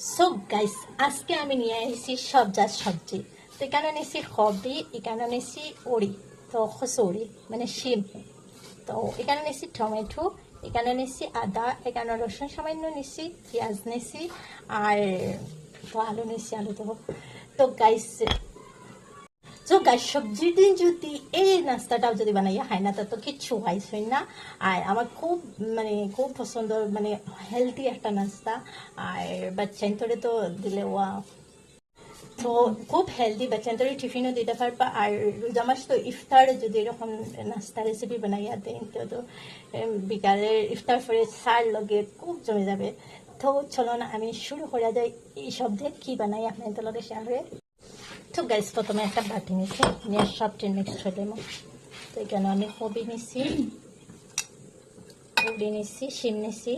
So guys, আজকে আমি নিয়ে এসেছি সবজাত সবজি। তো এখানে নিয়েছি হবি, এখানে নিয়েছি ওড়ি, তো খসুরি মানে শিম। তো এখানে নিয়েছি টমেটো, এখানে নিয়েছি আদা, এখানে রসুন সামান্য নিয়েছি, পেঁয়াজ নিয়েছি, আর তো আলু নিয়েছি, আলু দেবো। তো গাইস সবজির দিন যদি এই নাস্তাটাও যদি বানাইয়া খাই না, তা তো কিচ্ছু খাইছই না। আর আমার খুব খুব পছন্দ, হেলদি একটা নাস্তা। আর বাচ্চাইন্তরে তো দিলে ওয়া, তো খুব হেলদি, বাচ্চাইন্তরে টিফিনও দিতে পারবা। আর রোজা মাস তো ইফতারে যদি এরকম নাস্তা রেসিপি বানাইয়া দেন, তো বিকালের ইফতার করে চার লগে খুব জমে যাবে। তো চলো না আমি শুরু করা যাই এই শব্দে কি বানাই আপনাদের লগে শেয়ার হয়ে। তো গাইস প্রথমে একটা বাটি নিয়েছি, নিয়ে সবটি মিক্স করে দেবো। তো এখানে আমি কবি নিছি, উড়ি নিছি, শিম নিছি,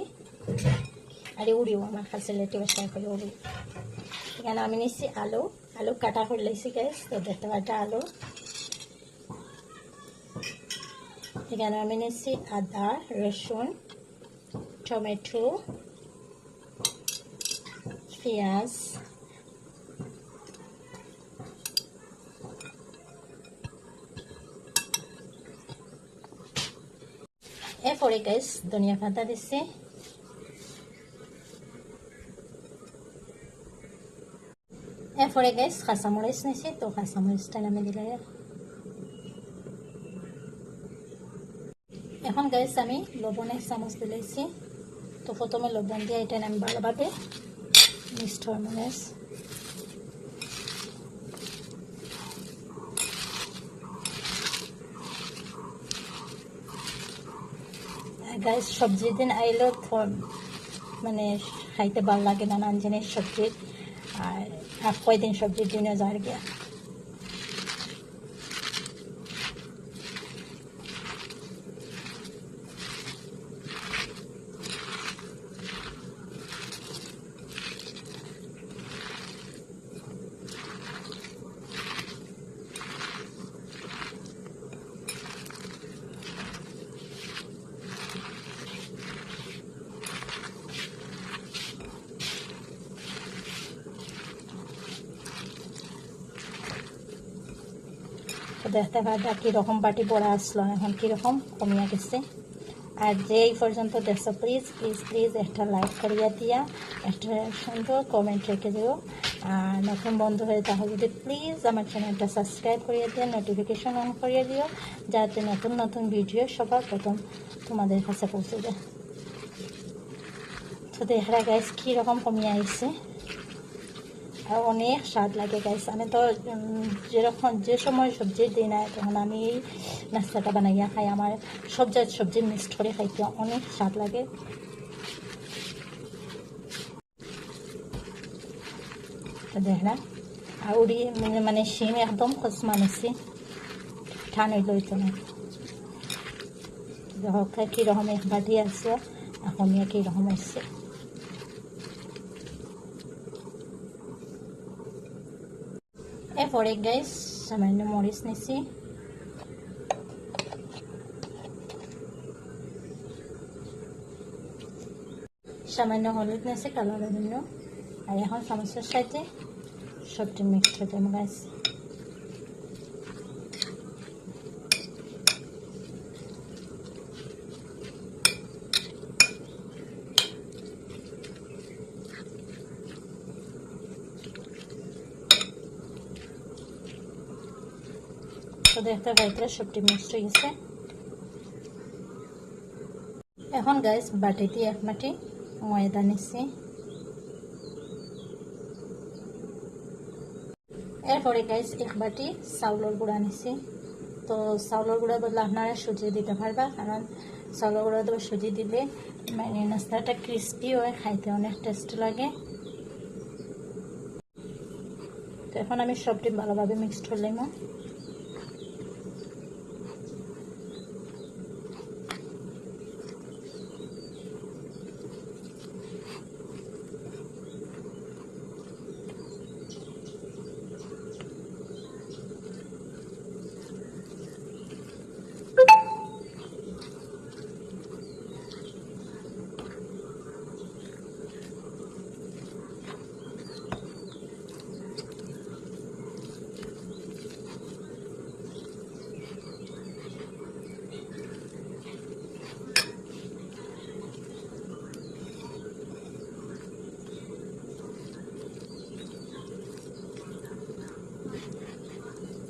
আর উড়িও আমার কাছে লেটে বসে করে উড়ি। এখানে আমি নিছি আলু, আলু কাটা করে লেছি গাইস, তো দেখতে পাচ্ছি আলু। এখানে আমি নিছি আদা, রসুন, টমেটো, পেঁয়াজ, এরপরে গাইস ধনিয়া পাতা দিছি। এরপরে গাইস কাঁচামরিচ নিছি, তো কাঁচামরিচটা নামে দিলে। এখন গাইস আমি লবণ এক চামচ দিলেছি। তো প্রথমে লবণ দিয়ে এটা আমি ভালোভাবে মিক্সড হরমোনেস। গাইস সবজির দিন আইলেও খাইতে ভালো লাগে নানান জিনিস সবজির। আর কয়দিন সবজির দিনে যার গিয়া। তো দেখতে পারবা কীরকম বাটি পড়া আসলো, এখন কীরকম কমিয়া গেছে। আর যে এই পর্যন্ত দেখছো প্লিজ প্লিজ প্লিজ একটা লাইক করিয়া দিয়া, একটা সুন্দর কমেন্ট রেখে দিও। আর নতুন বন্ধু হয়ে তাহলে যদি প্লিজ আমার চ্যানেলটা সাবস্ক্রাইব করিয়ে দিও, নোটিফিকেশন অন করিয়ে দিও, যাতে নতুন নতুন ভিডিও সবার প্রথম তোমাদের কাছে পৌঁছে যায়। তো দেখা গাইস কীরকম কমিয়ে আসছে, আর অনেক স্বাদ লাগে গাইস। আমি তো যে সময় সবজির দিন হয় তখন আমি এই নাস্তাটা বানাইয়া খাই। আমার সবজি মিক্সড করে খাইতে অনেক স্বাদ লাগে। দেখ না আর উড়ি শিম একদম খসমা নিছি, ঠান হইল হইতো না। দেখো কীরকম এক বাটি আছে, এখন কীরকম আসছে। এরপরে গাইস সামান্য মরিচ নিছি, সামান্য হলুদ নিয়েছে কালারের জন্য। আর এখন চামচের সাথে সবজি মিক্স করে দেবো গাইস। তো দেখতে পাইতে সবজি মিক্সড হয়ে গেছে। এখন গাইস বাটি দিয়ে এক বাটি ময়দা নিচ্ছি। এরপরে গাইস এক বাটি চাউলের গুঁড়া নিচ্ছি। তো চাউলের গুঁড়া বদলে আপনারা সুজি দিতে পারবা, কারণ চাউলের গুঁড়া দেবো, সুজি দিলে নাস্তাটা ক্রিস্পি হয়, খাইতে অনেক টেস্ট লাগে। তো এখন আমি সবটি ভালোভাবে মিক্সড করলাম।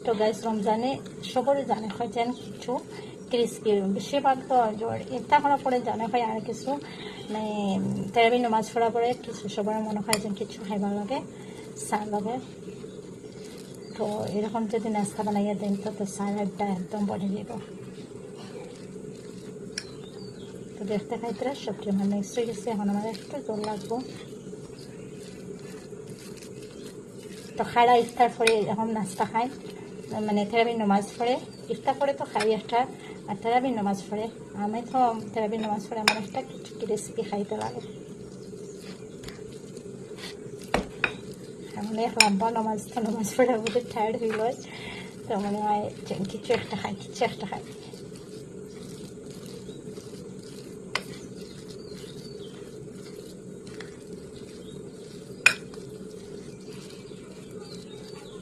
তো গাইস রমজানে সবরে জানে হয় যেন কিছু ক্রিস্পি বেশিরভাগ তো ইফতার করার পরে জানে হয় আর কিছু মানে তেরাবি নামাজ পড়ার পরে কিছু সবার মনে হয় যেন কিছু খাইবার লাগে চাহ লাগে। তো এরকম যদি নাস্তা বানাইয়া দেন তো সালাডটা একদম বড়ে যাব। তো দেখতে খাইতে সবজি আমার মিক্স হয়ে গেছে, এখন আমার একটু জল লাগবো। তো খাইরা ইফতার করে এখন নাস্তা খাই মানে থেরাপি নামাজ পড়ে ইফতার করে তো খাই একটা, আর থেরাপি নামাজ পড়ে আমি তো থেরাপি নামাজ পড়ে আমার একটা কিছু রেসিপি খাইতে লাগে। অনেক লম্বা নামাজ তো নামাজ পড়ে আমাদের টায়ার্ড হয়ে যায়, তো মনে হয় কিছু একটা খাই কিছু একটা খাই।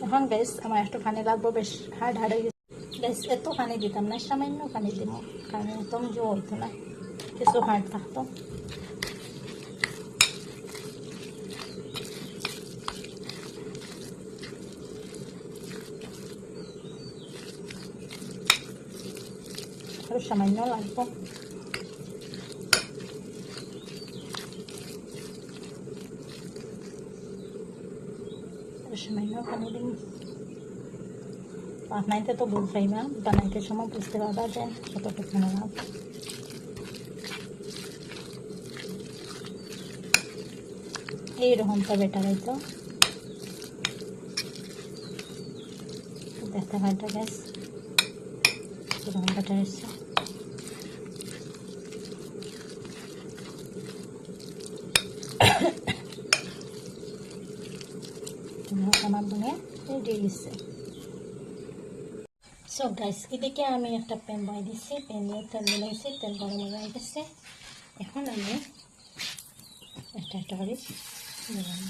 এখন বেশ আমার একটু পানি লাগবো, বেশ হার্ড হার্ড হয়ে গেছে। বেশ এত পানি দিতাম না, সামান্য পানি দিব, কারণ একদম জো হইতো না, কিছু হার্ড থাকতো। আরো সামান্য লাগবো। সামান্য পানি দিন। বানাইতে তো বুঝবাই না, বানাইতে সময় বুঝতে পারবা যে কতটুকু নেওয়া। এইরকম তো বেটার হইতো, দেখতে পারটা গ্যাস এরকম বেটার হচ্ছে। আমার বোনে রেডি গেছে। সো গাইস এদিকে আমি একটা প্যান বয়ে দিচ্ছি, প্যান দিয়ে তেল মিলাইছি, তেল গরম হয়ে গেছে। এখন আমি একটা একটা করে দিলাম।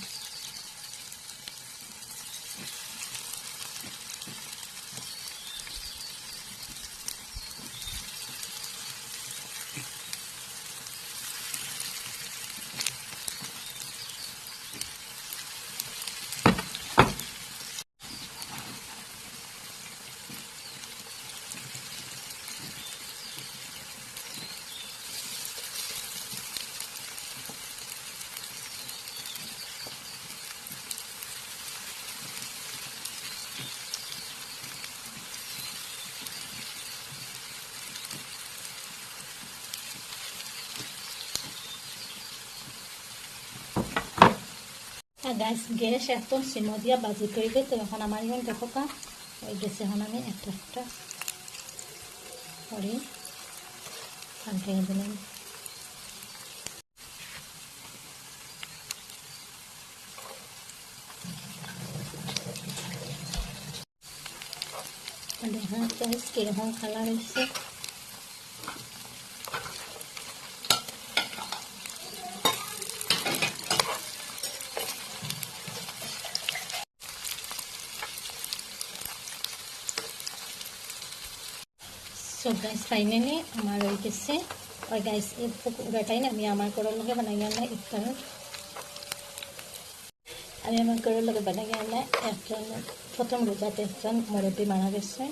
আর গ্যাস একদম সিমো দিয়া বাজি করে দিই। তো এখন আমার এখন দেখো কা ওই গ্যাসে এখন আমি একটা একটা করে পাল্টে দিলাম। দেখা যাচ্ছে কিরকম কালার হচ্ছে। সো গাইস ফাইনালি আমার হয়ে গেছে। আর গাইস এই পুকুরাটাই না আমি আমার করার লগে বানাই না ইফতার, আমি আমার করার লগে বানাই না একজন প্রথম রোজাতে একজন মুরব্বী মারা গেছে।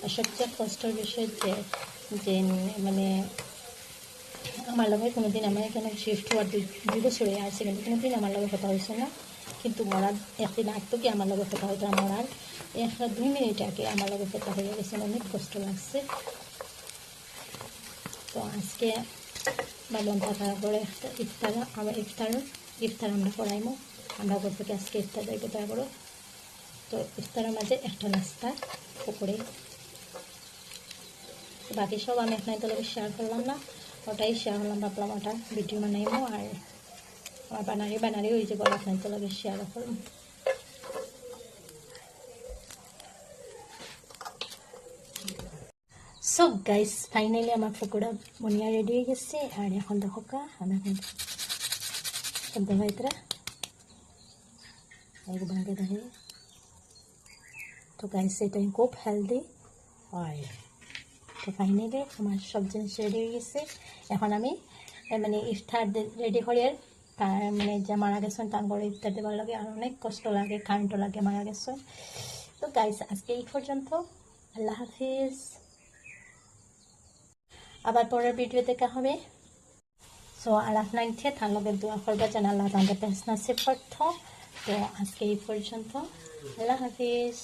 আর সবচেয়ে কষ্টের বিষয় যে মানে আমার লগে কোনোদিন আমার এখানে শিফট হওয়ার 2 বছর হয়ে আসছে, কিন্তু কোনোদিন আমার লগে কথা হয়েছে না। কিন্তু মরার একদিন আগে কি আমার লগে কথা হইতো, মরার 1-2 মিনিট আগে আমার লগে কথা হয়ে গেছে, অনেক কষ্ট লাগছে। তো আজকে বালন থাকার পরে ইফতার আমরা করাইমো, আমরা করতে আজকে ইফতার যাইব। তারপরে তো ইফতারের মাঝে একটা নাস্তা পুকুরে, বাকি সব আমি এখানে তো শেয়ার করলাম না, ওটাই শেয়ার করলাম, ভাবলাম ওটা ভিডিও বানাইমো। আর আমার বানারি ওই যে বড় আপনার তো শেয়ার করলাম। সো গাইস ফাইনালি আমার পকোড়া বনিয়া রেডি হয়ে গেছে। আর এখন দেখো কা আমি ভাইতরা বানিয়ে দেখে। তো গাইস এটাই খুব হেলদি হয়। তো ফাইনালি আমার সব জিনিস রেডি হয়ে গেছে। এখন আমি মানে ইফতার রেডি করে মানে যে মারা গেছেন তারপরে ইফতার দেওয়ার লাগে আর অনেক কষ্ট লাগে, কারেন্টও লাগে মারা গেছেন। তো গাইস আজকে এই পর্যন্ত, আল্লাহ হাফিজ। আবার পরের ভিডিও দেখা হবে। সো আর আপনার ইচ্ছে তার লগে দোয়া করবা যেন আল্লাহ তাদের বেস্ট নাসিব করত। তো আজকে এই পর্যন্ত, আল্লাহ হাফিজ।